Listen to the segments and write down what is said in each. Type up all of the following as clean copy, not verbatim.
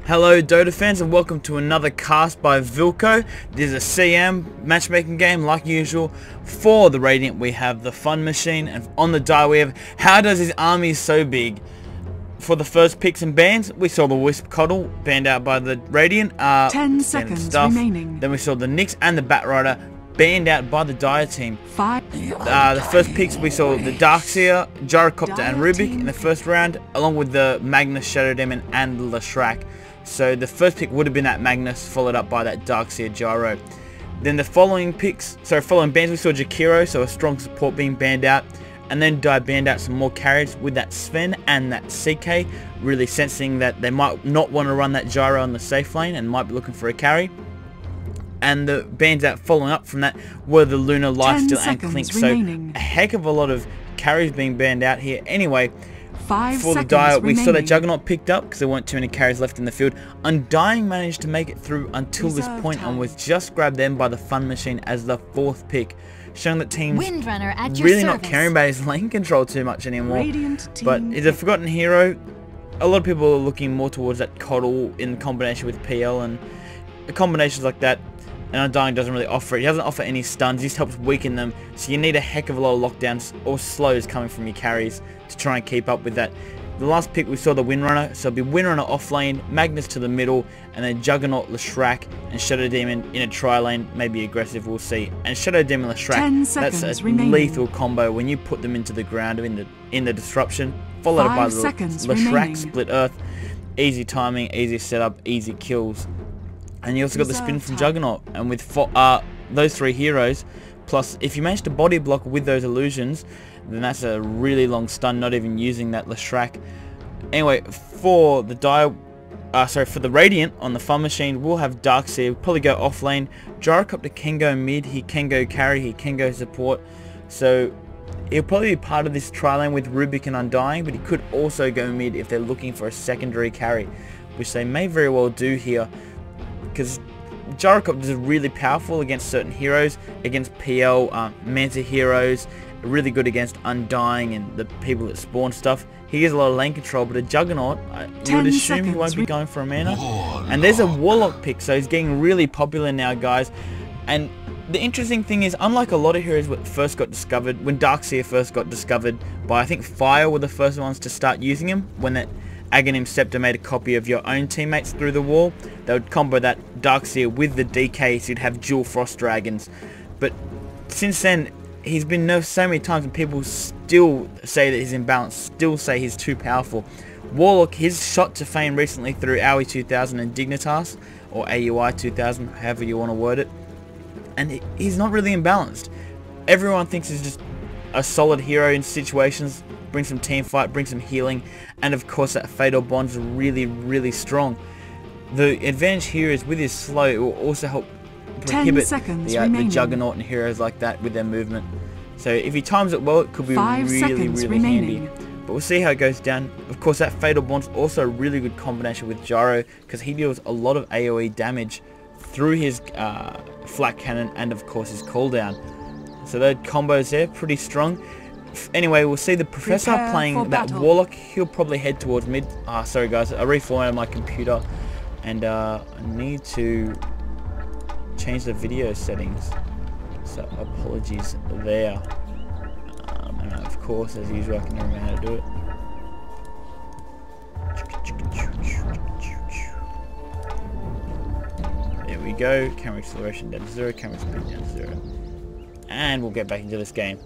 Hello Dota fans and welcome to another cast by Vilko. This is a CM matchmaking game like usual. For the Radiant we have the Fun Machine, and on the die we have How Does His Army So Big? For the first picks and bans we saw the Wisp Coddle banned out by the Radiant. 10 seconds remaining. Then we saw the Nyx and the Batrider banned out by the Dire team. The first picks we saw the Darkseer, Gyrocopter and Rubik in the first round, along with the Magnus, Shadow Demon and the Leshrac. So the first pick would have been that Magnus, followed up by that Darkseer Gyro. Then the following bans we saw Jakiro, so a strong support being banned out, and then Die banned out some more carries with that Sven and that CK, really sensing that they might not want to run that Gyro on the safe lane and might be looking for a carry. And the bans out following up from that were the Luna, Lifesteal and Clink, so a heck of a lot of carries being banned out here. Anyway, for the Dire, we saw that Juggernaut picked up because there weren't too many carries left in the field. Undying managed to make it through until this point and was just grabbed then by the Fun Machine as the fourth pick, showing that teams really not caring about his lane control too much anymore. But he's a forgotten hero. A lot of people are looking more towards that Coddle in combination with PL, and combinations like that. And Undying doesn't really offer it. He doesn't offer any stuns, he just helps weaken them. So you need a heck of a lot of lockdowns or slows coming from your carries to try and keep up with that. The last pick we saw the Windrunner, so it'll be Windrunner off lane, Magnus to the middle, and then Juggernaut, Leshrac, and Shadow Demon in a tri-lane, maybe aggressive, we'll see. And Shadow Demon, Leshrac, that's a lethal combo when you put them into the ground in the disruption, followed up by the Leshrac, Split Earth, easy timing, easy setup, easy kills. And you also got the spin from Juggernaut, and with those three heroes, plus if you manage to body block with those illusions, then that's a really long stun, not even using that Leshrac. Anyway, for the for the Radiant on the Fun Machine, we'll have Darkseer, we'll probably go off lane. Gyrocopter can go mid, he can go carry, he can go support. So he'll probably be part of this tri-lane with Rubik and Undying, but he could also go mid if they're looking for a secondary carry, which they may very well do here. Because Gyrocopter is really powerful against certain heroes, against PL, Manta heroes, really good against Undying and the people that spawn stuff. He gets a lot of lane control, but a Juggernaut, you would assume he won't be going for a mana. And there's a Warlock pick, so he's getting really popular now, guys. And the interesting thing is, unlike a lot of heroes that first got discovered, when Darkseer first got discovered by, I think Fire were the first ones to start using him, when that Aghanim Scepter made a copy of your own teammates through the wall. They would combo that Darkseer with the DK, so you'd have dual Frost Dragons. But since then, he's been nerfed so many times and people still say that he's imbalanced, still say he's too powerful. Warlock, his shot to fame recently through AoE 2000 and Dignitas, or AUI 2000, however you want to word it. And he's not really imbalanced. Everyone thinks he's just a solid hero in situations, bring some team fight, bring some healing, and of course that Fatal Bond's really, really strong. The advantage here is with his slow, it will also help prohibit the Juggernaut and heroes like that with their movement. So if he times it well, it could be really handy. But we'll see how it goes down. Of course that Fatal Bond's also a really good combination with Gyro, because he deals a lot of AoE damage through his Flak Cannon and of course his cooldown. So those combos there, pretty strong. Anyway, we'll see the Professor playing that Warlock. He'll probably head towards mid. Sorry guys, I reformatted my computer and I need to change the video settings, so apologies there. And of course, as usual, I can remember how to do it. There we go. Camera acceleration down to 0, camera speed down to 0, and we'll get back into this game.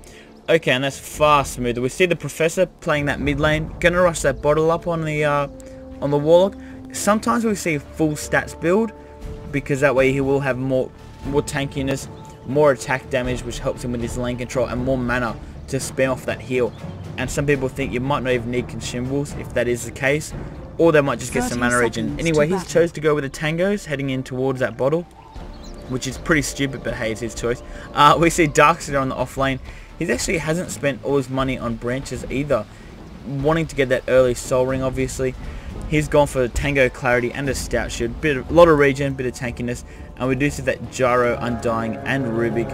Okay, and that's far smoother. We see the Professor playing that mid lane, gonna rush that bottle up on the Warlock. Sometimes we see a full stats build, because that way he will have more tankiness, more attack damage, which helps him with his lane control, and more mana to spam off that heal. And some people think you might not even need consumables if that is the case, or they might just get some mana regen. Anyway, he's chose to go with the Tangos heading in towards that bottle, which is pretty stupid, but hey, it's his choice. We see Darkseer on the off lane. He actually hasn't spent all his money on branches either, wanting to get that early soul ring obviously. He's gone for the Tango Clarity and a Stout Shield, a lot of regen, bit of tankiness, and we do see that Gyro, Undying and Rubik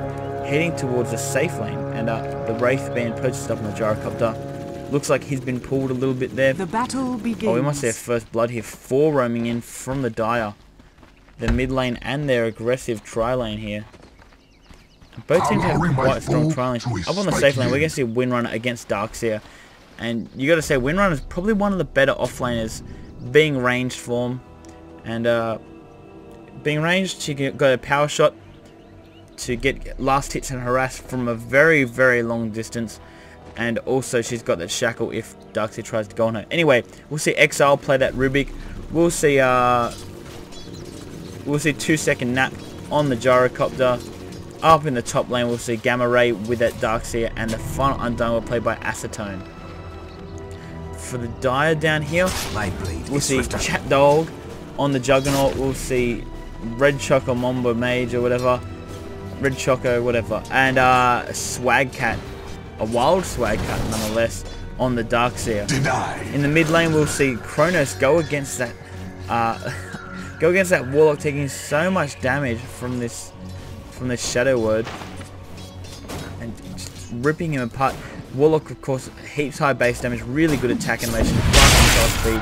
heading towards the safe lane, and the Wraith being purchased up on the Gyrocopter. Looks like he's been pulled a little bit there. The battle begins. Oh, we must see a first blood here. 4 roaming in from the Dire. Their mid lane and their aggressive tri lane here. Both teams have quite strong tri lanes. Up on the safe lane, we're going to see Windrunner against Darkseer. And you got to say, Windrunner is probably one of the better offlaners, being ranged form. And being ranged, she got a power shot to get last hits and harass from a very, very long distance. And also she's got that shackle if Darkseer tries to go on her. Anyway, we'll see Exile play that Rubik. We'll see 2-second nap on the Gyrocopter. Up in the top lane we'll see Gamma Ray with that Darkseer, and the final Undying will play by Acetone. For the Dire down here, we'll see Chat Dog on the Juggernaut. We'll see Red Choco Mombo Mage or whatever. Red Choco, whatever. And Swag Cat. A wild Swag Cat nonetheless on the Darkseer. In the mid lane we'll see Kronos go against that Warlock, taking so much damage from this Shadow Word and just ripping him apart. Warlock, of course, heaps high base damage, really good attack animation, fast speed,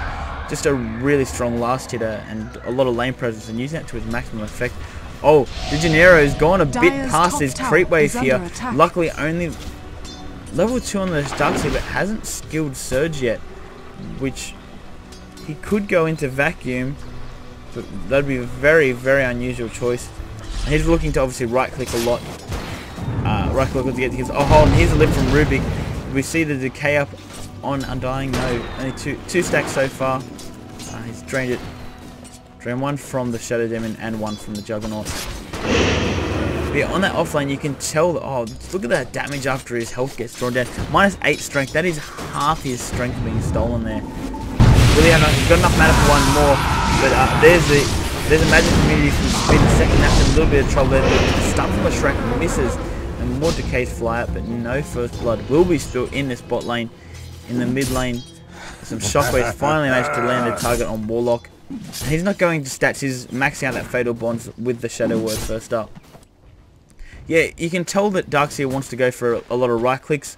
just a really strong last hitter and a lot of lane presence, and using that to his maximum effect. Oh, De Jainero's gone a bit past his creep wave here. Luckily only level 2 on the Darkseer, but hasn't skilled Surge yet, which he could go into Vacuum, but that'd be a very, very unusual choice. And he's looking to obviously right click a lot. Right click to get his. Oh, and here's a lift from Rubik. We see the decay up on Undying. No, only two stacks so far. He's drained it. Drained 1 from the Shadow Demon and 1 from the Juggernaut. But yeah, on that offlane you can tell that, oh, look at that damage after his health gets drawn down. -8 strength. That is half his strength being stolen there. Really have he's got enough mana for 1 more. But there's a magic community from speed. The second that's in a little bit of trouble there. The stun from the Shrek misses, and more decays fly out, but no first blood will be spilled in this bot lane. In the mid lane, some shockwaves finally managed to land the target on Warlock. He's not going to stats, he's maxing out that Fatal Bonds with the Shadow Word first up. Yeah, you can tell that Darkseer wants to go for a lot of right clicks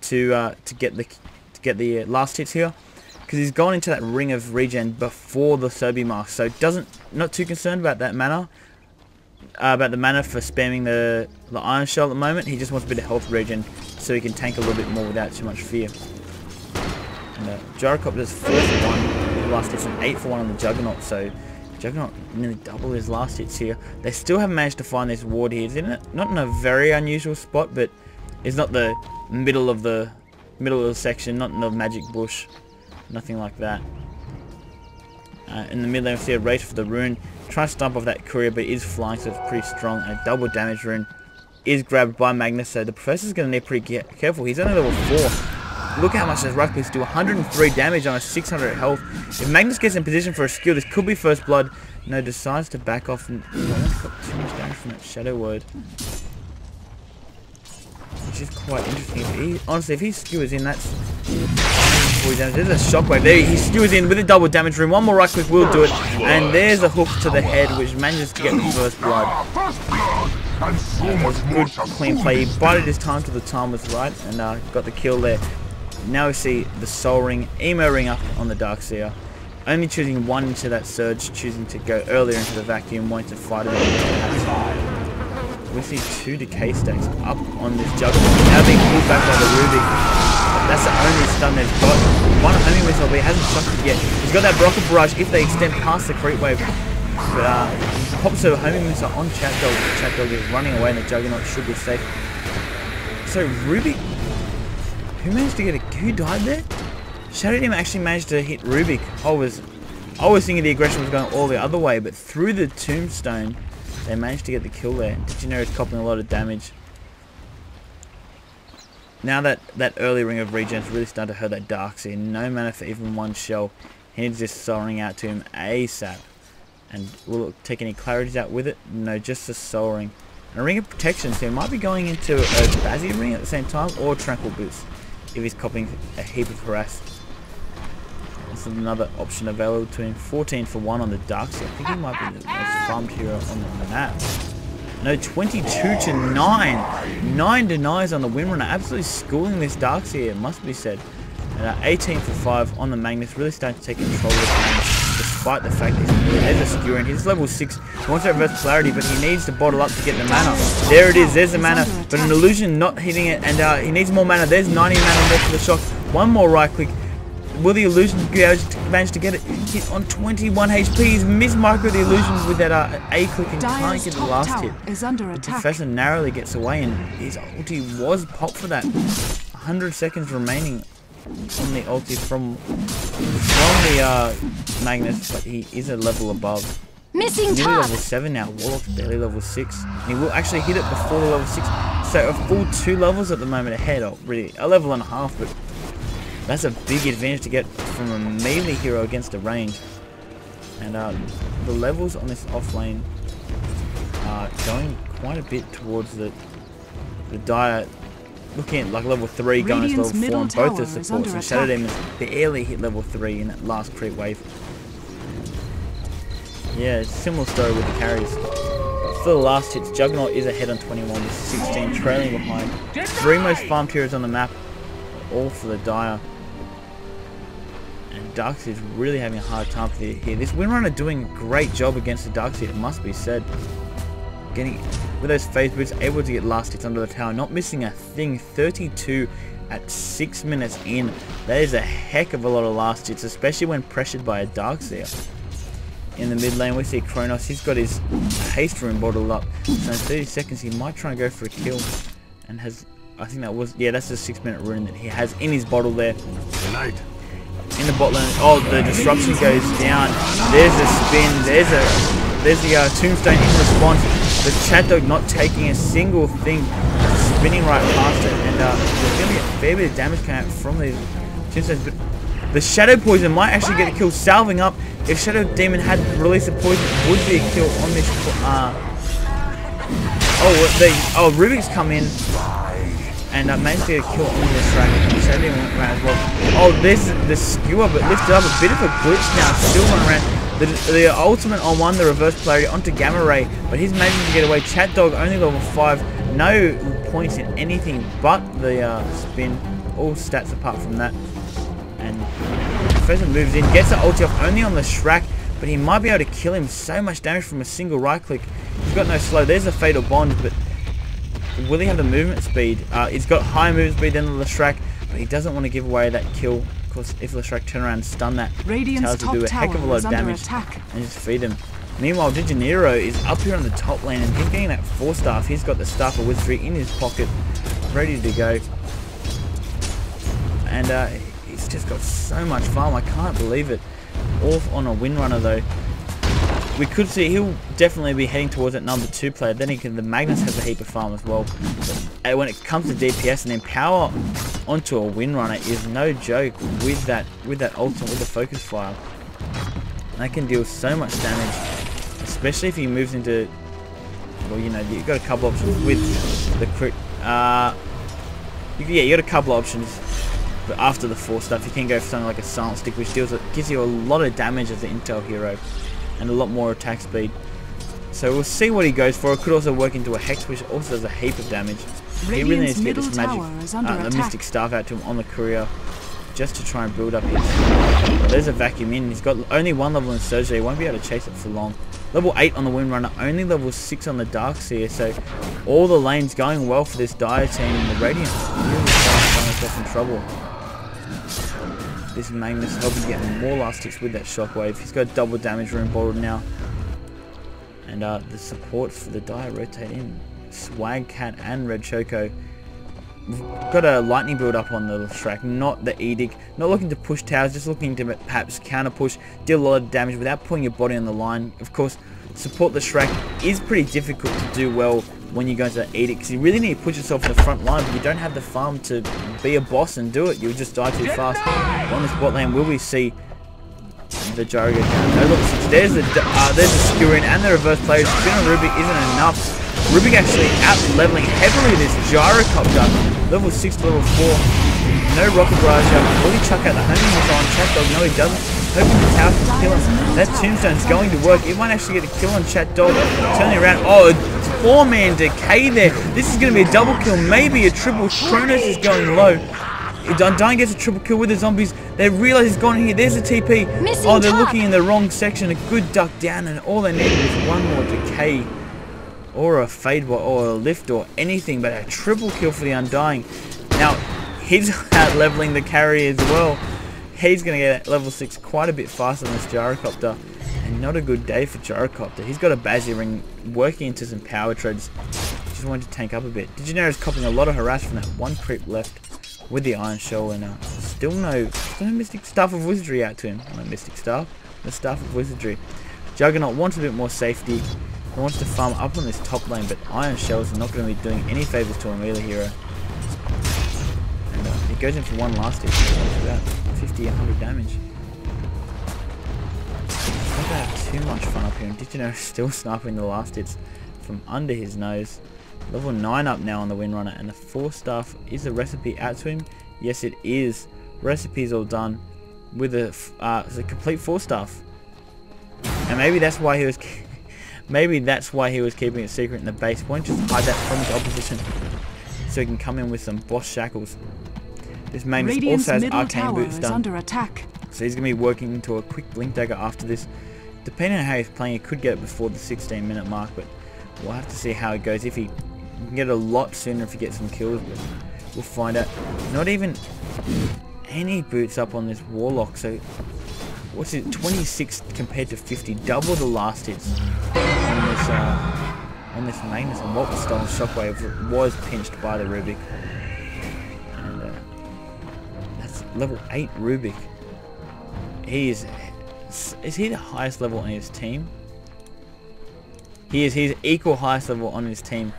to get the last hits here, because he's gone into that ring of regen before the Serbi mark, so not too concerned about that mana, about the mana for spamming the Iron Shell at the moment. He just wants a bit of health regen so he can tank a little bit more without too much fear. And Gyrocopter's first one, his last hits, an 8 for 1 on the Juggernaut, so Juggernaut nearly double his last hits here. They still haven't managed to find this ward here. It's not in a very unusual spot, but it's not the middle of the section, not in the magic bush. Nothing like that. In the mid lane we see a race for the rune. Trying to stomp off that courier, but it is flying, so it's pretty strong. And a double damage rune is grabbed by Magnus, so the Professor's going to need to be pretty careful. He's only level 4. Look how much those right clicks do. 103 damage on a 600 health. If Magnus gets in position for a skill, this could be first blood. No, decides to back off. And got too much damage from that Shadow Word, which is quite interesting. Honestly, if he skewers in, that's 40 damage. There's a shockwave there. He skewers in with a double damage rune. 1 more right click will do it. And there's a hook to the head, which manages to get the first blood. It was a good, clean play. He bided his time till the time was right, and got the kill there. Now we see the Soul Ring, Emo Ring up on the Darkseer. Only choosing 1 into that Surge, choosing to go earlier into the Vacuum, wanting to fight it. We see 2 decay stacks up on this Juggernaut. Now being pulled back by the Rubik. That's the only stun they've got. 1 homing missile, but he hasn't struck it yet. He's got that Rocket Barrage if they extend past the creep wave. But pops a homing missile on Chat Dog. Chat Dog is running away, and the Juggernaut should be safe. So Rubik, who managed to get who died there? Shadow Demon actually managed to hit Rubik. I was thinking the aggression was going all the other way, but through the Tombstone, they managed to get the kill there. De Jainero's copping a lot of damage. Now that early ring of regen is really starting to hurt that Darkseer. No mana for even 1 shell. He needs this Soul Ring out to him ASAP. And will it take any clarities out with it? No, just a Soul Ring. And a Ring of Protection, so he might be going into a Bazzy Ring at the same time, or Tranquil Boost if he's copping a heap of harass. That's another option available to him. 14 for 1 on the Darkseer. I think he might be the most farmed hero on the map. No, 22 to 9. 9 denies on the Windrunner. Absolutely schooling this Darkseer, it must be said. And 18 for 5 on the Magnus, really starting to take control of the game, despite the fact that there's a skewering. He's level 6, he wants to reverse polarity, but he needs to bottle up to get the mana. There it is, there's the mana, but an illusion not hitting it, and he needs more mana. There's 90 mana more for the shock. One more right click. Will the illusion manage to get it? He's on 21 HP. He's missed micro the illusion with that A click and can't get the last hit. The Professor narrowly gets away, and his ulti was popped for that. 100 seconds remaining on the ulti from the Magnus, but he is a level above. Missing nearly level 7 now. Warlock's barely level 6. And he will actually hit it before the level 6. So a full 2 levels at the moment ahead. Or really a level and a half, but that's a big advantage to get from a melee hero against a range. And the levels on this off lane are going quite a bit towards the Dire. Looking at like level 3 going to level 4 on both the supports, and Shadow Demons barely hit level 3 in that last creep wave. Yeah, similar story with the carries. For the last hits, Juggernaut is ahead on 21 with 16, trailing behind. 3 most farmed heroes on the map, all for the Dire. And Darkseid is really having a hard time here. This Windrunner doing a great job against the Darkseid, it must be said. Getting with those phase boots, able to get last hits under the tower, not missing a thing. 32 at 6 minutes in. That is a heck of a lot of last hits, especially when pressured by a Darkseid. In the mid lane, we see Kronos. He's got his haste rune bottled up. So in 30 seconds, he might try and go for a kill. And has, I think that was, yeah, that's the 6-minute rune that he has in his bottle there. In the bot lane, oh, the disruption goes down. There's a spin. There's the tombstone in response. The Chat Dog not taking a single thing, spinning right past it, and there's going to be a fair bit of damage coming out from these tombstones. But the Shadow Poison might actually get a kill, salving up. If Shadow Demon had released the poison, it would be a kill on this. Rubik's come in and managed to get a kill on this track. Shadow Demon went around as well. Oh, there's the skewer, but lifted up. A bit of a glitch now, still running around. The ultimate on one, the reverse polarity onto Gamma Ray, but he's managing to get away. Chat Dog only level 5, no points in anything but the spin. All stats apart from that. And Professor moves in, gets the ulti off only on the Shrek, but he might be able to kill him. So much damage from a single right click. He's got no slow. There's a fatal bond, but will he have the movement speed? He's got higher movement speed than the Shrek, but he doesn't want to give away that kill. Of course, if Leshrac turn around and stun that, Tails will do a heck of a lot of damage and just feed him. Meanwhile, De Janeiro is up here on the top lane, and he's getting that 4-star. He's got the Staff of Wizardry in his pocket, ready to go. And he's just got so much farm, I can't believe it. Off on a Windrunner though. We could see he'll definitely be heading towards that number 2 player. Then the Magnus has a heap of farm as well. But when it comes to DPS and then power onto a Windrunner is no joke with that ultimate, with the focus fire. That can deal so much damage, especially if he moves into, well, you know, you've got a couple options with the crit. Yeah, you got a couple options. But after the 4 stuff, you can go for something like a Silent Stick, which gives you a lot of damage as an intel hero and a lot more attack speed. So we'll see what he goes for. It could also work into a Hex, which also does a heap of damage. He really needs to get this magic, the Mystic Staff out to him on the courier, just to try and build up his. Well, there's a vacuum in. He's got only 1 level in Surge, so he won't be able to chase it for long. Level 8 on the Windrunner, only level 6 on the Darkseer, so all the lanes going well for this Dire team, and the Radiant really starting to find himself in trouble. This Magnus helping get more last hits with that shockwave. He's got double damage rune bottled now. And the support for the Dire rotate in. Swag Cat and Red Choco. We've got a lightning build up on the Shrek, not the Edict. Not looking to push towers, just looking to perhaps counter push, deal a lot of damage without putting your body on the line. Of course, support the Shrek is pretty difficult to do well when you go into the Edict, because you really need to put yourself in the front line, but you don't have the farm to be a boss and do it. You'll just die too fast. On this bot lane, will we see the Gyro go down? No, look, there's the skewering and the reverse play. Spin on Rubik isn't enough. Rubik actually out-leveling heavily this Gyrocopter. Level 6 to level 4. No rocket barrage. Will he chuck out the homing missile on Chat Dog? No, he doesn't. Hoping the tower can kill him. That tombstone's going to work. It might actually get a kill on Chat Dog. Turning around. Oh, 4-man decay there. This is going to be a double kill, maybe a triple. Kronos is going low. Undying gets a triple kill with the zombies. They realize he's gone in here. There's a TP. Oh, they're looking in the wrong section. A good duck down, and all they need is one more decay, or a fade bot, or a lift, or anything, but a triple kill for the Undying. Now, he's out leveling the carry as well. He's going to get at level 6 quite a bit faster than this Gyrocopter. And not a good day for Gyrocopter. He's got a Bazzy ring working into some power treads. Just wanted to tank up a bit. Did you know he's copping a lot of harass from that one creep left with the Iron Shell, and still no Mystic Staff of Wizardry out to him. No Mystic Staff, the Staff of Wizardry. Juggernaut wants a bit more safety. He wants to farm up on this top lane, but Iron Shells are not going to be doing any favours to a melee hero. And he goes in for one last hit. About 50, 100 damage. Not going to have too much fun up here. And did you know still sniping the last hits from under his nose. Level 9 up now on the Windrunner, and the 4 staff is a recipe out to him. Yes, it is. Recipe's all done with a complete 4 staff. And maybe that's why he was keeping it secret in the base. Why don't you just hide that from his opposition so he can come in with some boss shackles. This Magnus also has arcane boots done. Under attack. So he's going to be working into a quick blink dagger after this. Depending on how he's playing, he could get it before the 16-minute mark, but we'll have to see how it goes. If he can get it a lot sooner if he gets some kills, but we'll find out. Not even any boots up on this Warlock, so what's it, 26 compared to 50, double the last hits on this Magnus, and what was stolen Shockwave was pinched by the Rubik. And that's level 8 Rubik. Is he the highest level on his team? He is. He's equal highest level on his team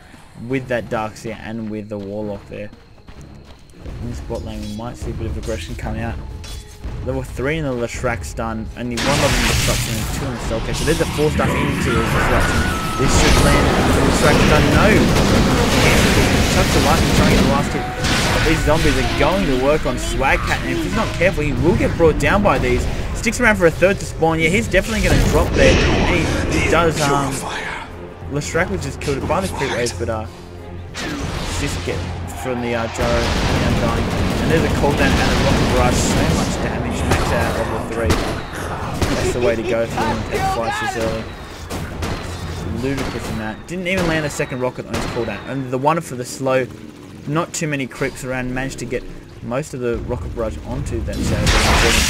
with that Darkseer and with the Warlock there. In this bot lane we might see a bit of aggression coming out. Level 3 in the Leshrak's done. Only 1 level in Disruption and 2 in the Soulcatcher. So there's a 4-staff into the Disruption. This should land. The Leshrak's done. No! Touch the lightning trying to get the last hit. But these zombies are going to work on Swagcat, and if he's not careful he will get brought down by these. Sticks around for a 3rd to spawn. Yeah, he's definitely going to drop there. And he does Leshrak was just killed by the creep waves, but just get from the Gyro and the Undying. And there's a cooldown and a rocket barrage. So much damage, max out at level 3. That's the way to go if you want to take fights this early. Ludicrous in that. Didn't even land a 2nd rocket on his cooldown. And the one for the slow, not too many creeps around, managed to get most of the rocket barrage onto that Shadow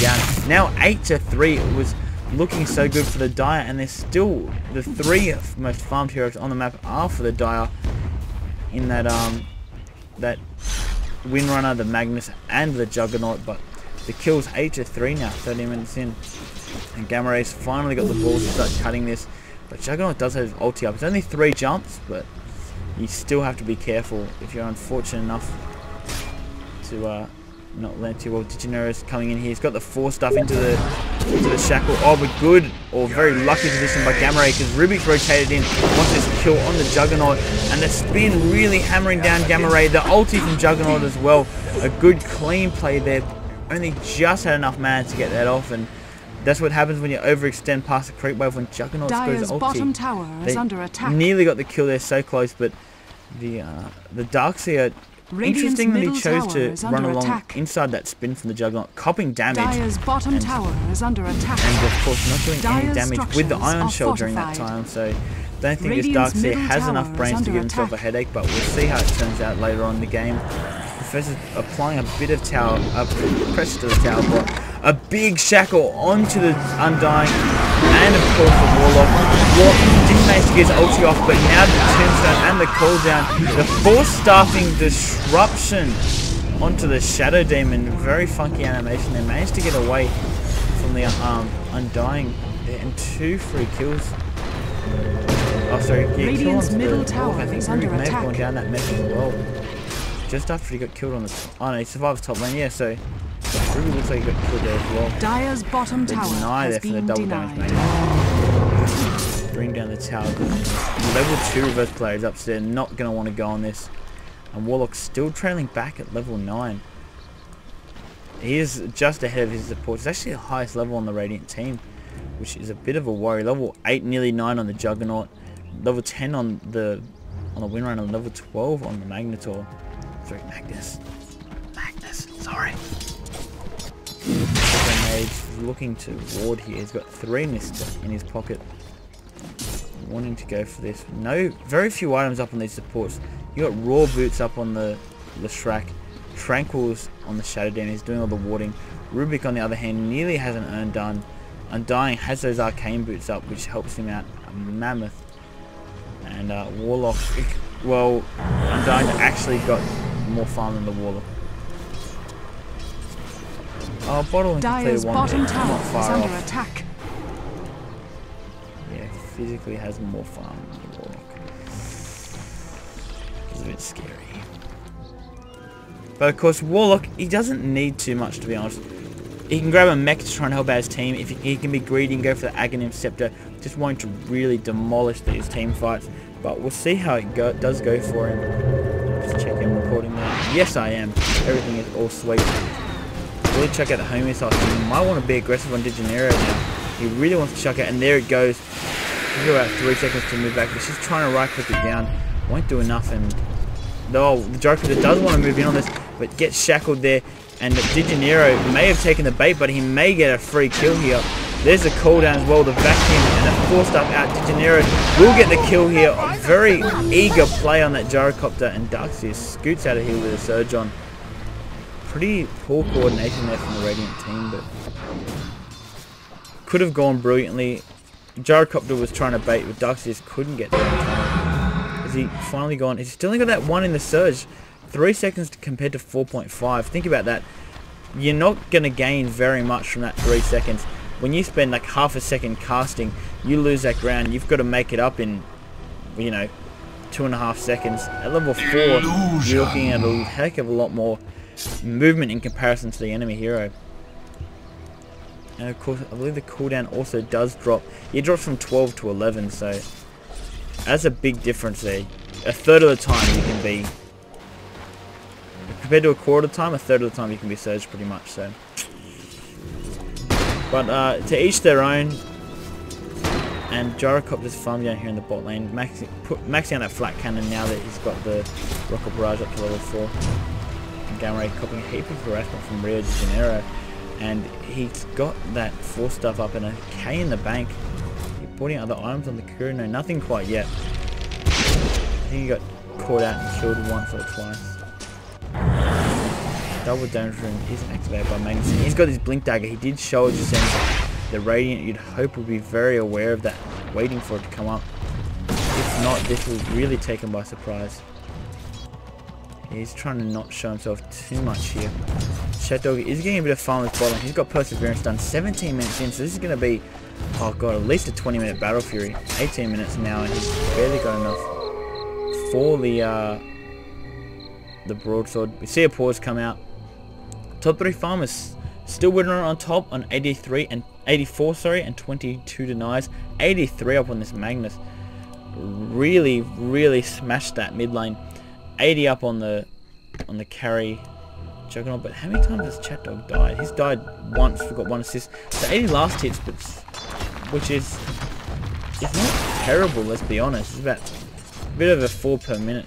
down. Now 8-3. It was looking so good for the Dire, and there's still the 3 most farmed heroes on the map are for the Dire in that that Windrunner, the Magnus, and the Juggernaut. But the kills 8-3 now, 30 minutes in, and Gamma Ray's finally got the balls to start cutting this. But Juggernaut does have his ulti up. It's only 3 jumps, but you still have to be careful if you're unfortunate enough to not land too well. Did you know he's coming in here? He's got the 4 stuff into the shackle. Oh, but good or very lucky position by Gamma Ray, because Rubik's rotated in. Wants this kill on the Juggernaut, and the spin really hammering down Gamma Ray. The ulti from Juggernaut as well. A good clean play there. Only just had enough mana to get that off, and that's what happens when you overextend past the creep wave when Juggernaut scores ulti. Bottom tower is under attack. Nearly got the kill there, so close, but the Darkseer, interesting that he chose to run along inside that spin from the Juggernaut, copping damage. Dire's bottom tower is under attack. And of course not doing any damage with the Iron Shell during that time, so don't think this Darkseer has enough brains to give himself a headache, but we'll see how it turns out later on in the game. Professor's applying a bit of pressure to the tower block. A big shackle onto the Undying, and of course the Warlock. Warlock didn't manage to get his ulti off, but now the Tombstone and the cooldown, the 4-staffing disruption onto the Shadow Demon. Very funky animation. They managed to get away from the Undying there, and 2 free kills. Oh, sorry, yeah, kill onto the Warlock. I think Rubik may have gone down that mess as well. Just after he got killed on the... Oh no, he survived the top lane, yeah, so... Really looks like he got killed there as well. Dire's bottom tower has been denied. Bring down the tower. Level 2 reverse player is upstairs, not going to want to go on this. And Warlock's still trailing back at level 9. He is just ahead of his support. It's actually the highest level on the Radiant team, which is a bit of a worry. Level 8, nearly 9 on the Juggernaut. Level 10 on the Windrunner, and level 12 on the Magnetor. Sorry, Magnus. Sorry. Mage's looking to ward here. He's got 3 mists in his pocket. Wanting to go for this. No, very few items up on these supports. You got raw boots up on the Shrek. Tranquil's on the Shadow Demon. He's doing all the warding. Rubik on the other hand nearly has an Undying. Undying has those arcane boots up, which helps him out a mammoth. And Warlock, well, Undying actually got more farm than the Warlock. Oh, bottle Dire's bottom tower is under attack. Yeah, physically has more farm than the Warlock. It's a bit scary. But of course, Warlock, he doesn't need too much, to be honest. He can grab a mech to try and help out his team. If he can be greedy and go for the Aghanim Scepter, just wanting to really demolish these team fights. But we'll see how it does go for him. Just check in recording there. Yes, I am. Everything is all sweet. Really check out the home missile. He might want to be aggressive on Digenero now. He really wants to chuck it, and there it goes. He's got about 3 seconds to move back, but she's trying to right click it down. Won't do enough, and no, the Joker does want to move in on this, but gets shackled there. And Digenero may have taken the bait, but he may get a free kill here. There's a cooldown as well, the vacuum, and a forced up out. Digenero will get the kill here. A very eager play on that gyrocopter, and Darkseer scoots out of here with a surge on. Pretty poor coordination there from the Radiant team, but could have gone brilliantly. Gyrocopter was trying to bait, but Darkseer couldn't get there in time. Has he finally gone? He's still only got that 1 in the surge. 3 seconds compared to 4.5. Think about that. You're not going to gain very much from that 3 seconds. When you spend like half a second casting, you lose that ground. You've got to make it up in, you know, 2.5 seconds. At level 4, you're looking at a heck of a lot more movement in comparison to the enemy hero. And of course, I believe the cooldown also does drop. It drops from 12 to 11, so that's a big difference there. A third of the time you can be, compared to a quarter of the time, a third of the time you can be surged pretty much. So, but to each their own. And Gyrocopter's farm down here in the bot lane, maxing out that flat cannon now that he's got the rocket barrage up to level 4. And Gamma Ray copying a heap of harassment from Rio de Janeiro, and he's got that 4 stuff up and a K in the bank. He's putting other items on the Kuru. No, nothing quite yet. I think he got caught out and killed once or twice. Double damage room is activated by Magnus. He's got his blink dagger. He did show it just then. The Radiant, you'd hope, would be very aware of that, waiting for it to come up. If not, this will really take him by surprise. He's trying to not show himself too much here. Shatdog is getting a bit of farm with bottom. He's got Perseverance done 17 minutes in, so this is going to be, oh god, at least a 20-minute Battle Fury. 18 minutes now, and he's barely got enough for the broadsword. We see a pause come out. Top 3 farmers still winning on top on 84, and 22 denies. 83 up on this Magnus. Really smashed that mid lane. 80 up on the carry Juggernaut. But how many times has Chatdog died? He's died once. We've got 1 assist. So 80 last hits, but which is not terrible. Let's be honest. It's about a bit of a 4 per minute,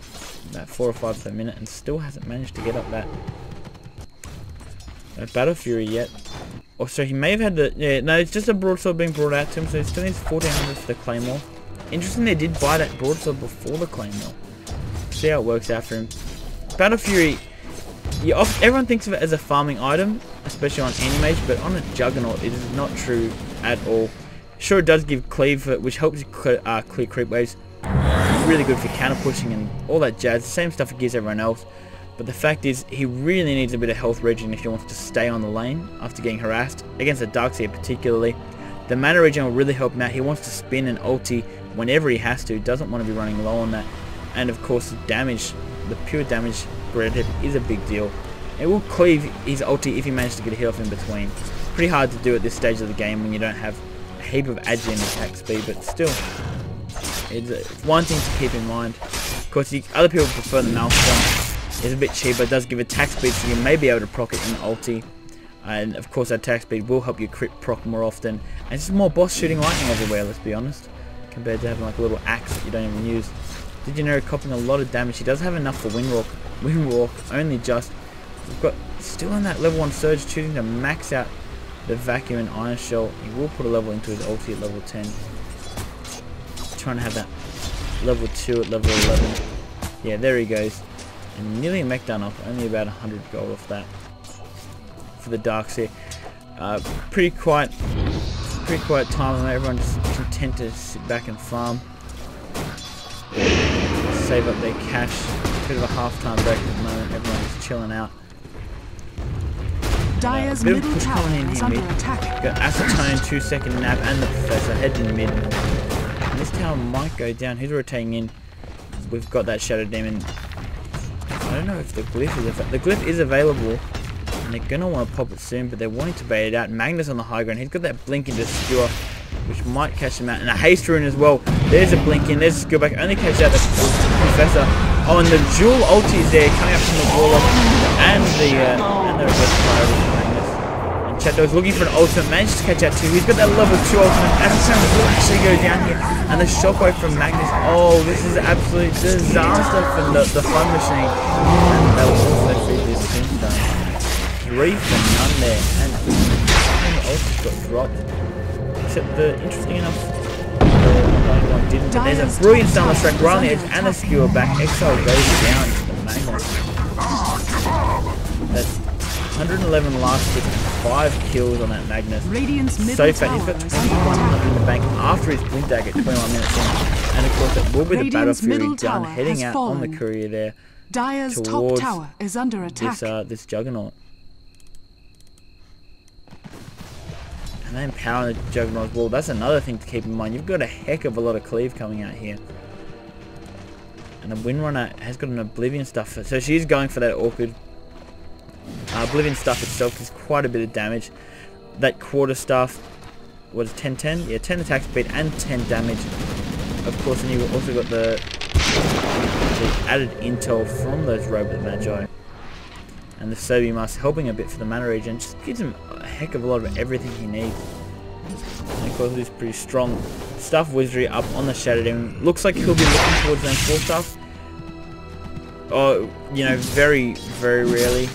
about 4 or 5 per minute, and still hasn't managed to get up that Battle Fury yet. Oh, so he may have had the... Yeah, no, it's just a broadsword being brought out to him, so he still needs 1400 for the Claymore. Interesting, they did buy that broadsword before the Claymore. See how it works out for him. Battle Fury, everyone thinks of it as a farming item, especially on Animage, but on a Juggernaut, it is not true at all. Sure, it does give cleave, which helps you clear creep waves. Really good for counter pushing and all that jazz. Same stuff it gives everyone else. But the fact is, he really needs a bit of health regen if he wants to stay on the lane after getting harassed. Against the Darkseer particularly. The mana regen will really help him out. He wants to spin and ulti whenever he has to. Doesn't want to be running low on that. And of course, the damage, the pure damage granted is a big deal. It will cleave his ulti if he manages to get a hit off in between. Pretty hard to do at this stage of the game when you don't have a heap of agi and attack speed, but still, it's one thing to keep in mind. Of course, other people prefer the Maelstrom. It's a bit cheaper, it does give attack speed, so you may be able to proc it in ulti. And of course, that attack speed will help you crit proc more often. And it's just more boss shooting lightning everywhere, let's be honest, compared to having like a little axe that you don't even use. Digenero copying a lot of damage. He does have enough for Windwalk. Windwalk only just. We've got Still on that level 1 surge, choosing to max out the vacuum and iron shell. He will put a level into his ulti at level 10. Trying to have that level 2 at level 11. Yeah, there he goes. And nearly a mech done off, only about 100 gold off that. For the Darkseer. Pretty quiet time. Everyone's just content to sit back and farm. Save up their cash. Bit of a half-time break at the moment. Everyone's just chilling out. Dire's middle tower is under attack. Got Acetone, 2-second nap, and the Professor heading mid. And this tower might go down. Who's rotating in? We've got that Shadow Demon. I don't know if the glyph is the glyph is available, and they're gonna want to pop it soon, but they're wanting to bait it out. Magnus on the high ground. He's got that blink into skewer, which might catch him out, and a haste rune as well. There's a blink in. There's a skill back. Only catch out the Professor. Oh, and the dual ulti is there coming up from the wall, and the reverse fire of Magnus. And Chatdo's looking for an ultimate. Managed to catch out 2. He's got that level 2 ultimate. Acetone will actually go down here, and the shockwave from Magnus. Oh, this is absolute disaster for the fun machine. And that will also feed this tombstone. 3 for none there, and the ulti got dropped. Except the interesting enough, one didn't. But there's a brilliant Summer Strike right on the edge and a skewer back. Exile goes down to the Magnus. That's 111 last hit and 5 kills on that Magnus. So fat. He's got 2100 in the bank after his blink dagger 21 minutes in. And of course that will be the Battle Fury done, heading out on the courier there Dire's top tower is under attack. This Juggernaut. And then power the Juggernaut as well. That's another thing to keep in mind. You've got a heck of a lot of cleave coming out here. And the Windrunner has got an Oblivion stuff. So she's going for that awkward. Oblivion stuff itself is quite a bit of damage. That quarter staff was 10-10? Yeah, 10 attack speed and 10 damage. Of course, and you've also got the added intel from those Robot Magi. And the Sobi Mask helping a bit for the mana regen, just gives him a heck of a lot of everything he needs. And of course it is pretty strong. Stuff Wizardry up on the Shadow Demon. Looks like he'll be looking towards zone 4 stuff. Or, you know, very, very rarely.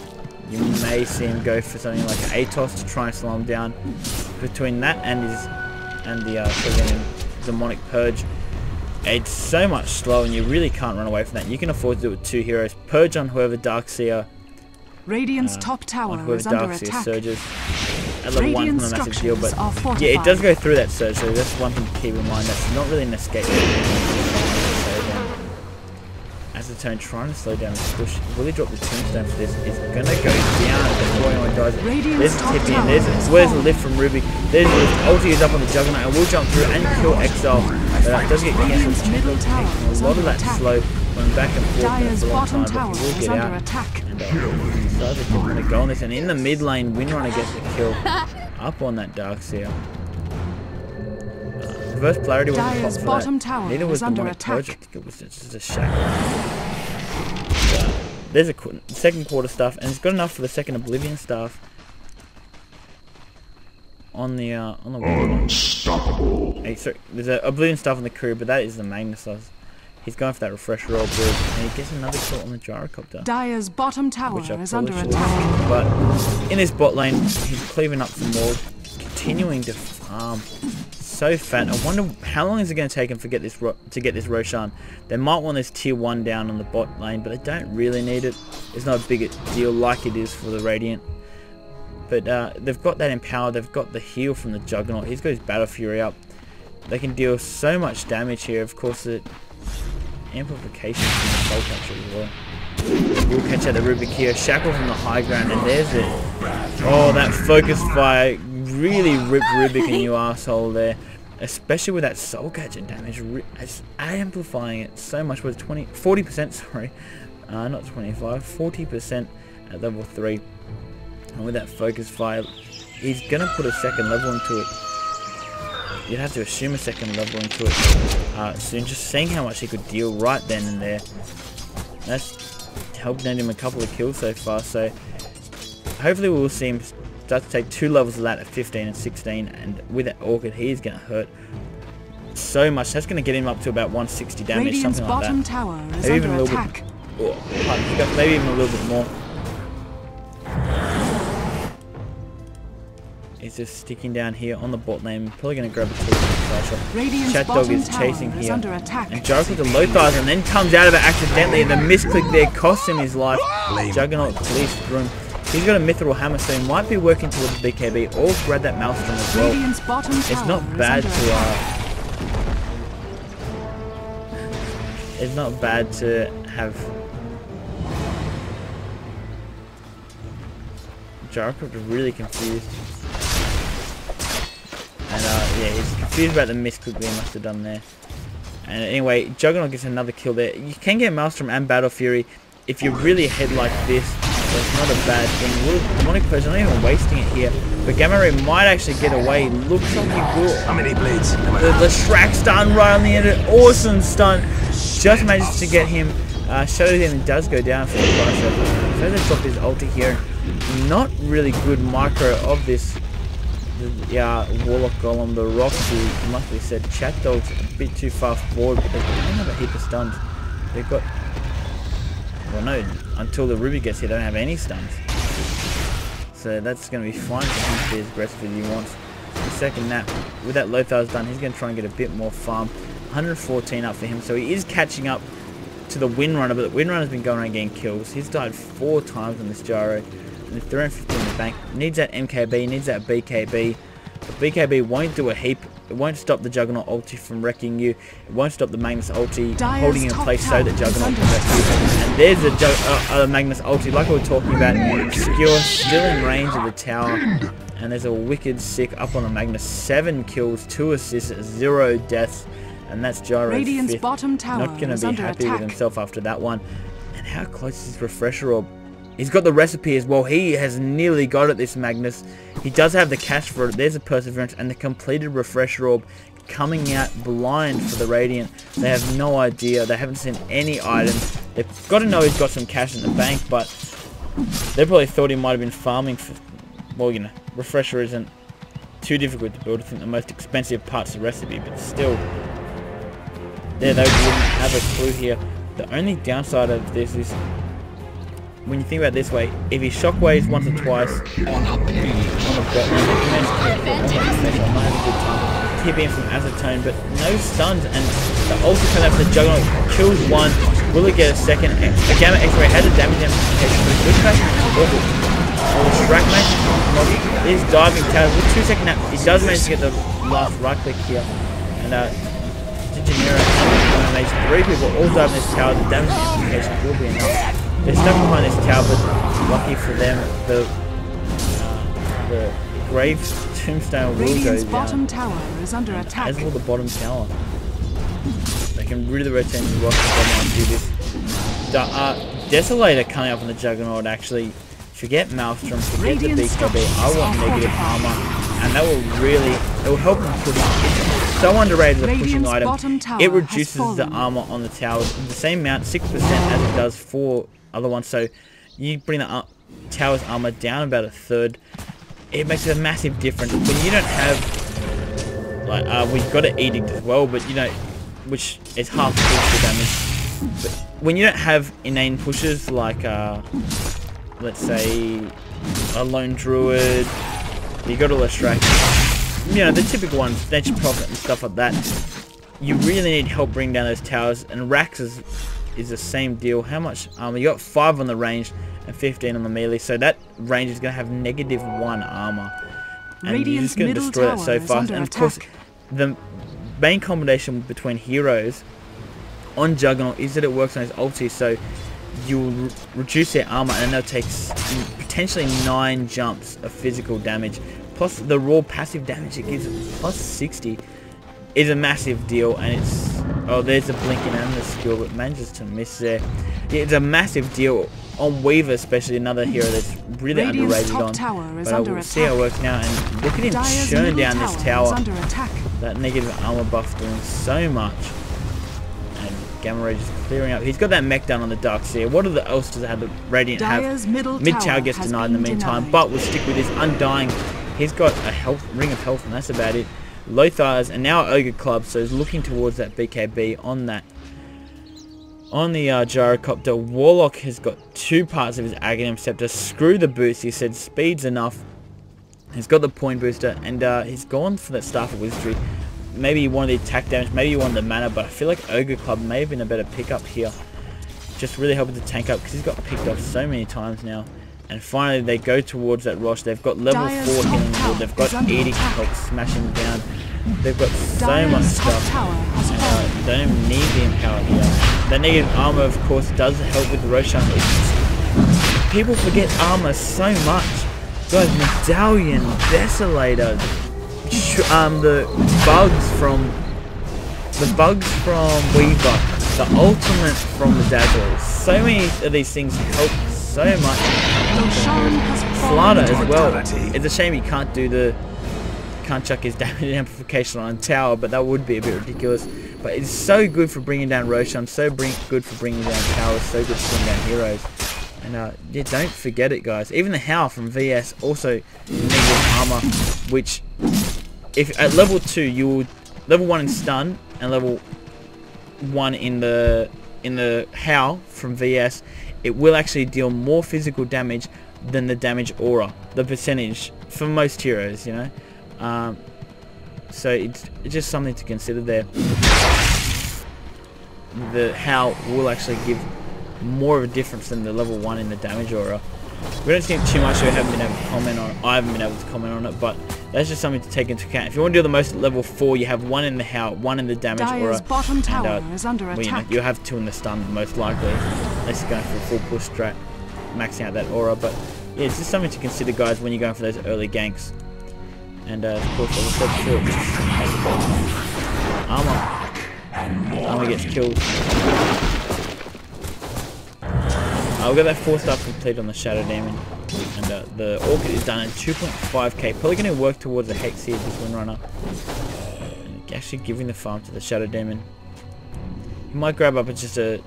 You may see him go for something like an Atos to try and slow him down. Between that and the Demonic Purge, it's so much slow and you really can't run away from that. You can afford to do it with 2 heroes. Purge on whoever Darkseer Radiant's top tower is under attack. Surges at level 1 from a massive deal, but yeah, it does go through that surge, so that's one thing to keep in mind. That's not really an escape. Acetone trying to slow down the push. Will he drop the tombstone for this? It's gonna go down before anyone dies. There's a tip in. Where's the lift from Rubik? There's the ulti is up on the Juggernaut and will jump through and kill Exile. But that does get cancelled. A lot of that slow going back and forth for a long time, but he will get out. And so they're going to go on this, and in the mid lane, Windrunner gets the kill up on that Darkseer. Reverse polarity wasn't pop for that. Neither was Demonic Purge. I think it was just a shackle. There's a second quarter stuff, and it's got enough for the second Oblivion staff on the Unstoppable. Hey, sorry, there's an Oblivion staff on the crew, but that is the Magnus. He's going for that refresh roll build, and he gets another shot on the Gyrocopter. Dire's bottom tower is under attack. But in his bot lane, he's cleaving up some more, continuing to farm. So fat. I wonder how long is it going to take him to get this Roshan. They might want this tier 1 down on the bot lane, but they don't really need it. It's not a big deal like it is for the Radiant. But they've got that Empower, they've got the heal from the Juggernaut. He's got his Battle Fury up. They can deal so much damage here. Of course, the amplification from the Soul Catcher as well. We'll catch out the Rubik here. Shackle from the high ground, and there's it. Oh, that Focus Fire really ripped Rubik a new asshole there. Especially with that Soul Catcher damage. It's amplifying it so much. Was 40%, sorry. Not 25, 40% at level 3. And with that Focus Fire, he's going to put a second level into it. You'd have to assume a second level into it soon. Just seeing how much he could deal right then and there. That's helped net him a couple of kills so far. So hopefully we'll see him start to take 2 levels of that at 15 and 16. And with that Orchid, he's going to hurt so much. That's going to get him up to about 160 damage, Radiant's something like bottom that. Tower is Maybe even under a little attack. bit. Maybe even a little bit more. is just sticking down here on the bot lane. Probably going to grab a two. Chat Dog is chasing here. And Gyrocopter the low thighs and then comes out of it accidentally. And the misclick there costs him his life. Juggernaut clears through him. He's got a Mithril Hammer, so he might be working towards BKB or grab that Maelstrom as well. It's not bad to it's not bad to have Gyrocopter really confused. And yeah, he's confused about the misclick he must have done there. And anyway, Juggernaut gets another kill there. You can get Maelstrom and Battle Fury if you're really ahead like this. That's not a bad thing. Demonic Purge, not even wasting it here. But Gamma Ray might actually get away. Looks like he will. How many blades? The Shrek stun right on the end. An awesome stun. Just manages to get him. Shadow Demon does go down for the Crusher. So they drop his ulti here. Not really good micro of this. Warlock Golem, the Roxy, must be said. Chat Dog's a bit too far forward because they don't have a heap of stuns. They've got. Well, no, until the Ruby gets here, they don't have any stuns. So that's going to be fine for him to be as aggressive as he wants. The second nap, with that low thighs done, he's going to try and get a bit more farm. 114 up for him, so he is catching up to the Windrunner, but the Windrunner's been going around getting kills. He's died 4 times on this Gyro. And 350 in the bank. Needs that MKB, needs that BKB. The BKB won't do a heap. It won't stop the Juggernaut ulti from wrecking you. It won't stop the Magnus ulti holding in place so that Juggernaut can wreck you. And there's the Magnus ulti, like we were talking about. Skewer still in range of the tower. And there's a wicked sick up on the Magnus. 7 kills, 2 assists, 0 deaths. And that's Gyro's 5th. Bottom tower Not going to be happy with himself after that one. And how close is this Refresher Orb? He's got the recipe as well. He has nearly got it, this Magnus. He does have the cash for it. There's a Perseverance and the completed Refresher Orb coming out blind for the Radiant. They have no idea. They haven't seen any items. They've got to know he's got some cash in the bank, but they probably thought he might have been farming for... Well, you know, Refresher isn't too difficult to build. I think the most expensive part's the recipe, but still... They wouldn't have a clue here. The only downside of this is... When you think about it this way, if he shockwaves once or twice on the bot lane, I might have a good time tipping from Acetone, but no stuns, and the ulti coming out for the Juggernaut kills one. Will it get a second? The Gamma X-Ray has a damage amplification, but it's good. The Shrek mate is diving tower with 2 second nap. He does manage to get the last right click here, and Digenera and Mage, 3 people all diving this tower. The damage amplification will be enough. They're stuck behind this tower, but lucky for them, the Graves Tombstone will go down. Bottom tower is under attack. As will the bottom tower. They can really rotate the rock and do this. Desolator coming up on the Juggernaut actually. Forget Maelstrom, forget the BKB. I want negative armor, and that will help them push. It's so underrated as a pushing item. It reduces the armor on the towers the same amount, 6% as it does for other ones. So you bring the tower's armor down about 1/3. It makes a massive difference. When you don't have, like, we've got an Edict as well, but you know, which is half the damage. But when you don't have inane pushes like, let's say, a Lone Druid, you got a Lestrak, you know, the typical ones, Nature Prophet and stuff like that. You really need help bring down those towers, and Rax is the same deal. How much armor? You got 5 on the range and 15 on the melee, so that range is going to have -1 armor, and you're just going to destroy that so fast. And of course, the main combination between heroes on Juggernaut is that it works on his ulti, so you'll reduce their armor, and they'll take potentially 9 jumps of physical damage, plus the raw passive damage it gives, plus 60. Is a massive deal, and it's... Oh, there's a blinking and the skill, but manages to miss there. Yeah, it's a massive deal on Weaver, especially another hero that's really underrated on. But we'll see how it works now, and look at him churn down this tower. That negative armor buff doing so much. And Gamma Ray just clearing up. He's got that mech down on the Darkseer. What else does the Radiant have? Mid tower gets denied in the meantime, but we'll stick with this Undying. He's got a ring of health, and that's about it. Low thighs, and now Ogre Club, so he's looking towards that BKB on that. On the Gyrocopter, Warlock has got 2 parts of his Aghanim Scepter. Screw the boost, he said speed's enough. He's got the point booster, and he's gone for that Staff of Wizardry. Maybe he wanted the attack damage, maybe he wanted the mana, but I feel like Ogre Club may have been a better pickup here. Just really helping to tank up, because he's got picked off so many times now. And finally they go towards that Rosh. They've got level 4 healing wall, they've got Edict help smashing down. They've got so much stuff, and they don't need the Empower here. The negative armor, of course, does help with Roshan. People forget armor so much. Guys, Medallion, Desolator, the bugs from Weaver, the ultimate from the Dazzle. So many of these things help so much. Slaughter as well. It's a shame he can't chuck his damage amplification on a tower, but that would be a bit ridiculous. But it's so good for bringing down Roshan, so good for bringing down towers, so good for bringing down heroes. And yeah, don't forget it, guys. Even the Howl from VS also negative armor, which if at level 2 you will level 1 in stun and level 1 in the Howl from VS, it will actually deal more physical damage than the damage aura, the percentage for most heroes, you know. So it's just something to consider there. The Howl will actually give more of a difference than the level 1 in the damage aura. We don't see it too much, so we haven't been able to comment on it. I haven't been able to comment on it, but that's just something to take into account. If you want to do the most at level 4, you have 1 in the Howl, 1 in the damage aura, bottom tower is under well, attack. you'll have 2 in the stun most likely, unless you're going for a full push strat, maxing out that aura. But yeah, it's just something to consider, guys, when you're going for those early ganks. And of course, as I said before, armor gets killed. I'll get that 4-star complete on the Shadow Demon, and the Orchid is done at 2.5k. Probably going to work towards a Hex here, this Windrunner, and actually giving the farm to the Shadow Demon. He might grab up just a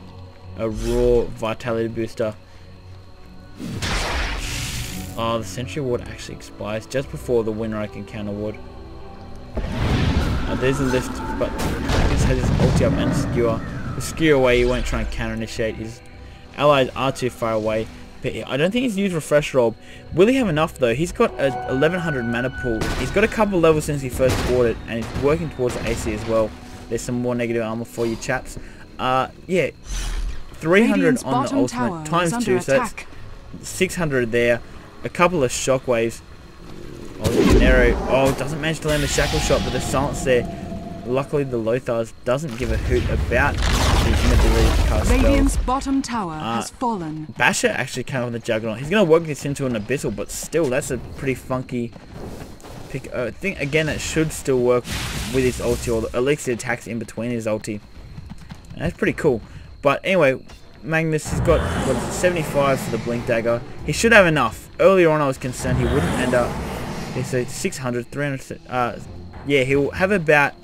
raw Vitality booster. Oh, the Sentry Ward actually expires just before the Windrunner can counter ward. There's a lift, but he just has his ulti up and skewer. With skewer away, he won't try and counter initiate. His allies are too far away, but I don't think he's used Refresh Robe. Will he have enough though? He's got a 1100 mana pool. He's got a couple levels since he first bought it, and he's working towards the AC as well. There's some more negative armor for you chaps. Yeah, 300 on the ultimate times 2, so that's 600 there. A couple of shockwaves. Oh, the arrow. Oh, doesn't manage to land the shackle shot, but the silence there. Luckily, the Lothars doesn't give a hoot about the inability to cast Radiant's spells. bottom tower has fallen. Basher actually came on the Juggernaut. He's going to work this into an Abyssal, but still, that's a pretty funky pick. I think, again, it should still work with his ulti, or at least it attacks in between his ulti. And that's pretty cool. But anyway, Magnus has got, what is it, 75 for the Blink Dagger. He should have enough. Earlier on, I was concerned he wouldn't end up. So 600, 300. Yeah, he'll have about.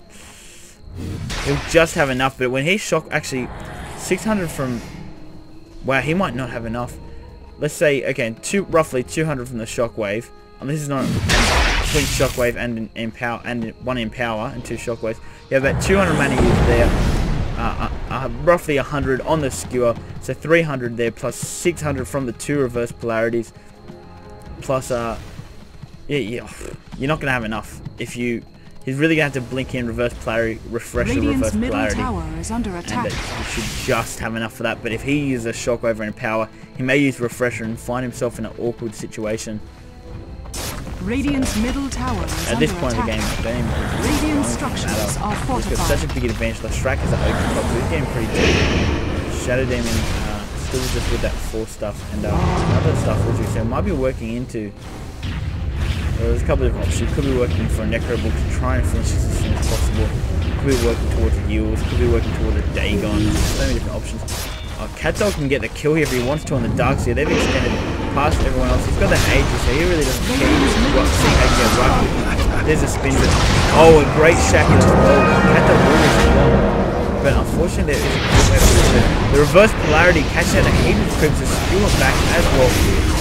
He'll just have enough, but when he's shocked, actually, 600 from. Wow, he might not have enough. Let's say, again, roughly 200 from the shockwave. And this is not between shockwave and empower, and 1 empower and 2 shockwaves. You have about 200 mana used there. Roughly 100 on the skewer, so 300 there, plus 600 from the 2 reverse polarities. Plus, yeah, you're not gonna have enough if you. He's really gonna have to blink in reverse polarity, refresh the reverse polarity, tower is under attack. And you should just have enough for that. But if he uses a shockwave and power, he may use refresher and find himself in an awkward situation. Radiant's middle tower is at this point in the game, I don't even Radiant structures are fortified. He's got such a big advantage. The Shrek is an open top, so he's getting pretty deep. Shadow Demon still just with that 4 stuff and other stuff which we said might be working into. There's a couple of options. Could be working for a Necro Book to try and finish this as soon as possible. Could be working towards Yields. Could be working towards a Dagon. So many different options. Catdog can get the kill here if he wants to on the Darkseer. They've extended past everyone else. He's got the Aegis, so he really doesn't care. There's a spin. Oh, a great shackle as well. Catdog will respond. But unfortunately, there is a the reverse polarity catching out a heap of creeps to skew it back as well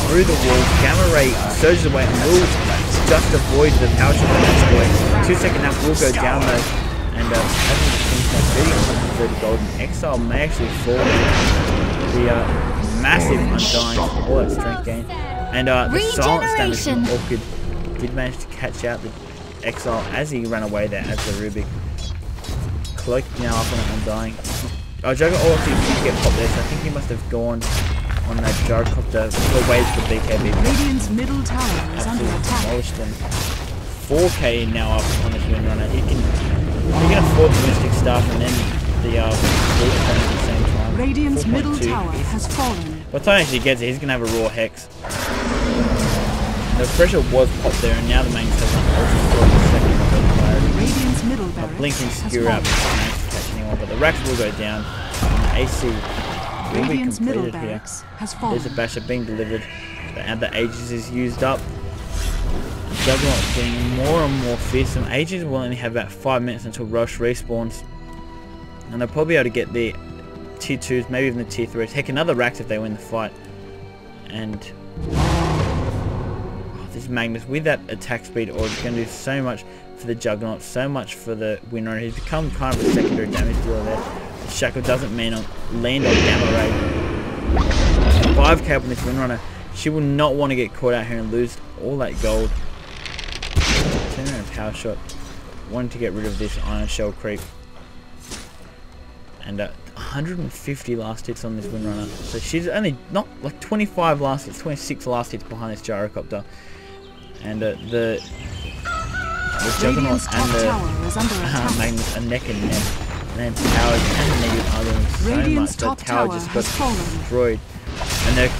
through the wall. Gamma Ray surges away and will just avoid the power shot the next way. 2-second nap will go down though, and as the golden exile may actually fall. The massive undying, all that strength gain, and the silence damage from Orchid did manage to catch out the Exile as he ran away there as the Rubik. Cloak now up on it and dying. Oh, Juggernaut also did get popped there, so I think he must have gone on that gyrocopter for waves for BKB. Radiant's middle tower is under attack. Demolished them. 4k now up on this Windrunner. He can afford the Mystic Staff and then the Blue Flame at the same time. Radiant's middle tower has fallen. By the time he actually gets it, he's gonna have a raw Hex. The pressure was popped there, and now the main has an ultra for the second clarity. Radiant's middle barracks blinking skewer out to catch anyone, but the racks will go down. And the AC will be completed here. There's a basher being delivered, and the Aegis is used up. Juggernaut's getting more and more fearsome. Aegis will only have about 5 minutes until Rush respawns, and they'll probably be able to get the tier 2s, maybe even the tier 3s. Heck, another Rax if they win the fight. And this Magnus with that attack speed or it's going to do so much for the Juggernaut, so much for the Windrunner. He's become kind of a secondary damage dealer there. The Shackle doesn't land on Gamma Ray. 5k up on this Windrunner. She will not want to get caught out here and lose all that gold. Turn around power shot. Wanting to get rid of this Iron Shell creep. And 150 last hits on this Windrunner. So she's only not like 25 last hits, 26 last hits behind this gyrocopter. And the Juggernaut and the Magnus are neck and neck. And then Towers and Negative are doing so much that Tower just got destroyed. And their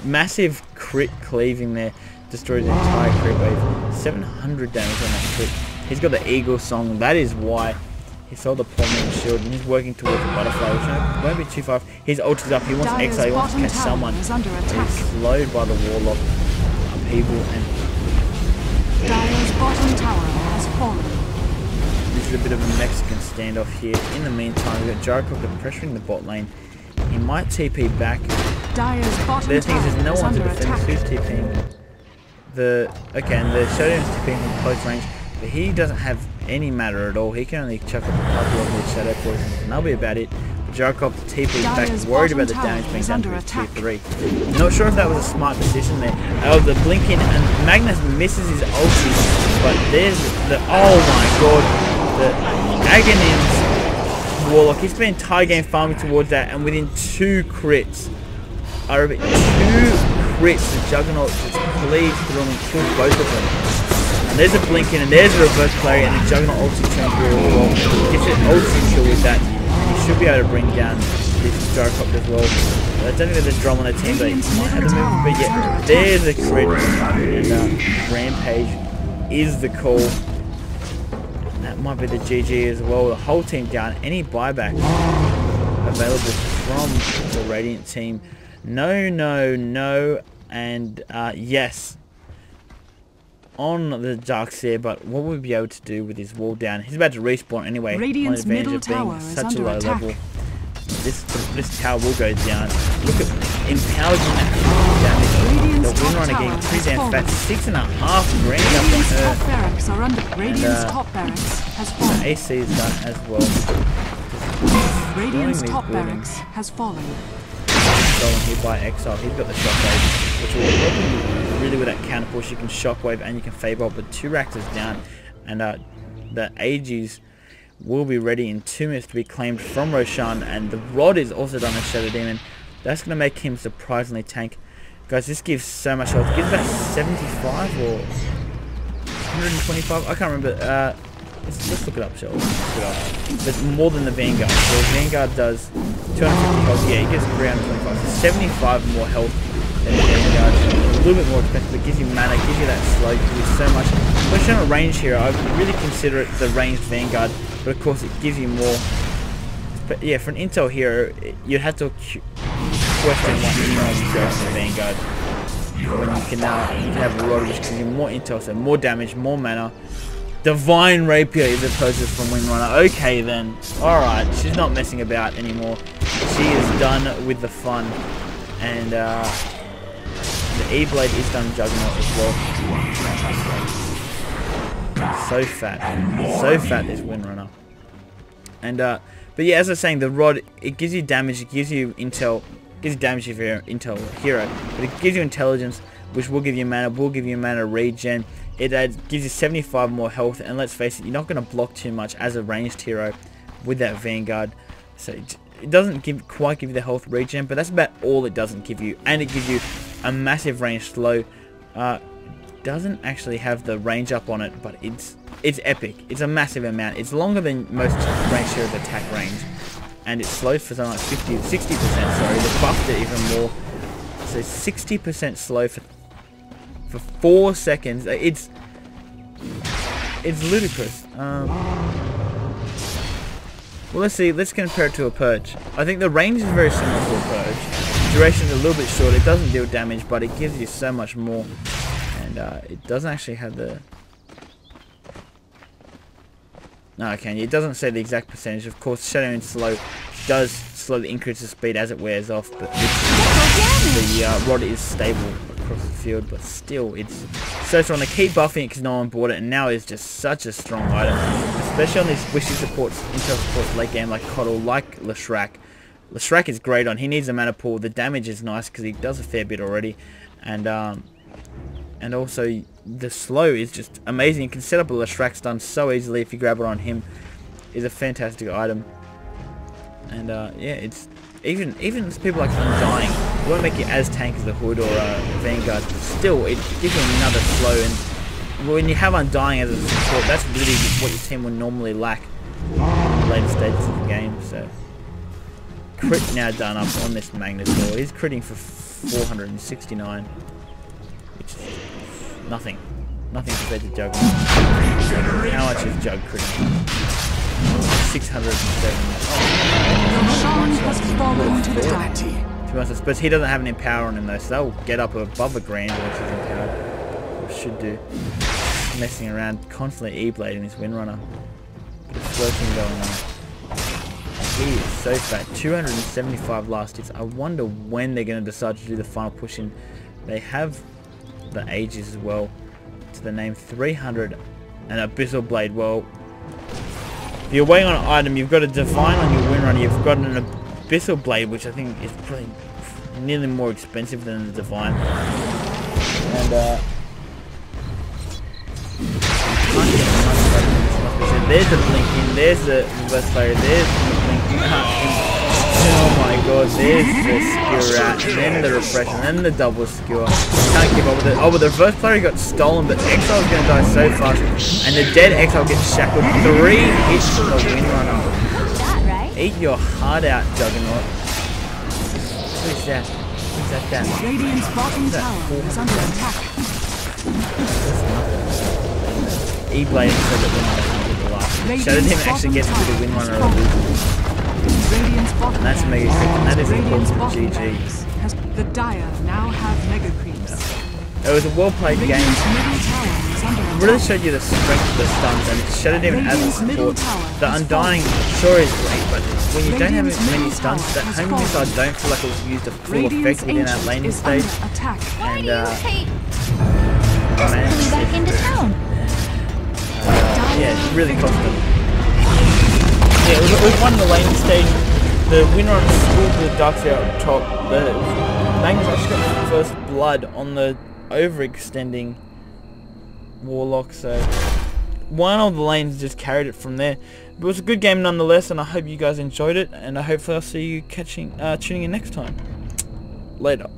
massive crit cleaving there destroys the entire crit wave. 700 damage on that crit. He's got the Eagle Song. That is why he saw the Pommel Shield and he's working towards the Butterfly, which won't be too far. His ult is up. He wants Exile. He wants to catch someone. He's slowed by the Warlock upheaval and Dire's bottom tower has fallen. this is a bit of a Mexican standoff here. In the meantime, we've got Gyrocopter pressuring the bot lane. He might TP back. Dire's bottom The thing is, there's no one to defend. attack. Who's TPing? And the Shadow's TPing from close range, but he doesn't have any matter at all. He can only chuck up a couple of these Shadow Poisons, and that'll be about it. Gyrocopter TP's back, worried about the damage being done to his tier 3. Not sure if that was a smart decision there. Oh, the blinking, and Magnus misses his ulti, but there's the, oh my god, the Aghanim's Warlock. He spent the entire game farming towards that, and within 2 crits, I repeat, 2 crits, the Juggernaut just cleaves through and kills both of them. And there's a blinking, and there's a reverse play, and the Juggernaut ulti turns real well. Gets an ulti kill with that. He should be able to bring down this Gyrocopter as well. I don't think there's a drum on the team, but he might have the move. But yeah, there's a crit. And Rampage is the call. And that might be the GG as well. The whole team down. Any buyback available from the Radiant team? No, no, no, and yes. On the Darkseer, but what will we be able to do with his wall down? He's about to respawn anyway. Radiant's on advantage of being such a low level. This tower will go down. Look at empowers damage. The Windrunner getting pretty damn fat. 6.5 grand up on Radiant's her. top barracks are under. Radiant's top barracks has fallen. The AC is done as well. Radiant's top barracks has fallen. Stolen here by Exile. He's got the Shockwave, which will help him really with that counter push. You can Shockwave and you can Fable, but 2 racks is down, and the Aegis will be ready in 2 minutes to be claimed from Roshan, and the Rod is also done as Shadow Demon. That's going to make him surprisingly tank. Guys, this gives so much health. It gives about 75 or 125. I can't remember. Let's look it up, shall we? Let's look it up. But more than the Vanguard. So the Vanguard does 250 health. Yeah, he gets 325. So 75 more health than the Vanguard. A little bit more expensive, but gives you mana, gives you that slow, gives you so much. Question on a range here, I really consider it the ranged Vanguard, but of course it gives you more. But yeah, for an intel hero, you'd have to question what you go for the Vanguard. When you can have a Rod, which gives you more intel, so more damage, more mana. Divine Rapier is a purchase from Windrunner. Okay then. Alright, she's not messing about anymore. She is done with the fun. And the E-Blade is done Juggernaut as well. So fat. So fat, this Windrunner. And but yeah, as I was saying, the Rod, it gives you damage, it gives you intel, it gives you damage if you're an intel hero, but it gives you intelligence, which will give you mana, regen, It gives you 75 more health, and let's face it, you're not going to block too much as a ranged hero with that Vanguard. So it doesn't quite give you the health regen, but that's about all it doesn't give you. And it gives you a massive range slow. Doesn't actually have the range up on it, but it's epic. It's a massive amount. It's longer than most ranged heroes attack range, and it slows for something like 50 to 60%. Sorry, they buffed it even more. So 60% slow for 4 seconds. It's ludicrous. Well, let's see. Let's compare it to a Purge. I think the range is very similar to a Purge. Duration is a little bit short. It doesn't deal damage, but it gives you so much more. And it doesn't actually have the... No, okay. It doesn't say the exact percentage. Of course, Shadowing Slow does slowly increase the speed as it wears off, but the rod is stable across the field. But still, it's so strong. They keep buffing it because no one bought it, and now it's just such a strong item, especially on these wishy supports, intel supports late game like Coddle, like Leshrac. Leshrac is great on. He needs a mana pool. The damage is nice because he does a fair bit already, and also the slow is just amazing. You can set up a Leshrac stun so easily if you grab it on him. Is a fantastic item. And yeah, it's even people like Undying, it won't make you as tank as the Hood or Vanguard, but still it gives you another slow. And when you have Undying as a support, that's really what your team would normally lack in the later stages of the game. So crit now done up on this Magnetor. He's critting for 469, which is nothing compared to Jug. How much is Jug critting? 607. To be honest, I suppose he doesn't have an Empower on him though, so they'll get up above a grand once he's empowered. Or should do. Messing around, constantly E-blading this Windrunner. Bit of flirting going on. He is so fat. 275 last hits. I wonder when they're going to decide to do the final push in. They have the ages as well to the name 300 and Abyssal Blade. Well, if you're waiting on an item, you've got a Divine on your Windrunner, you've got an Abyssal Blade, which I think is probably nearly more expensive than the Divine. And there's the blinking, there's the reverse fire, there's the blinking. Oh my god, there's the skewer out, and then the refresh, and then the double skewer. Can't keep up with it. Oh, but the reverse player got stolen, but Exile's going to die so fast. And the dead Exile gets shackled. 3 hits from the Windrunner. Eat your heart out, Juggernaut. Who's that? Who's that? Radiant's bottom tower is under attack. E-Blade said that Windrunner did the last. Shadowed him actually gets to the Windrunner or loses. And that's mega creep, and that is important to GG. The Dire now have mega creeps. It was a well played game. It really showed you the strength of the stuns, and it showed him as a support. The Undying sure is great, but when you don't have many stuns, that homing missile I don't feel like it was used to full effect within that laning stage. And back into town. Yeah, it really cost them. Yeah, it was one in the laning stage. The winner on the school to the Darkseer up top. The Magnus actually got the first blood on the overextending Warlock, so one of the lanes just carried it from there. But it was a good game nonetheless, and I hope you guys enjoyed it, and hopefully I'll see you tuning in next time. Later.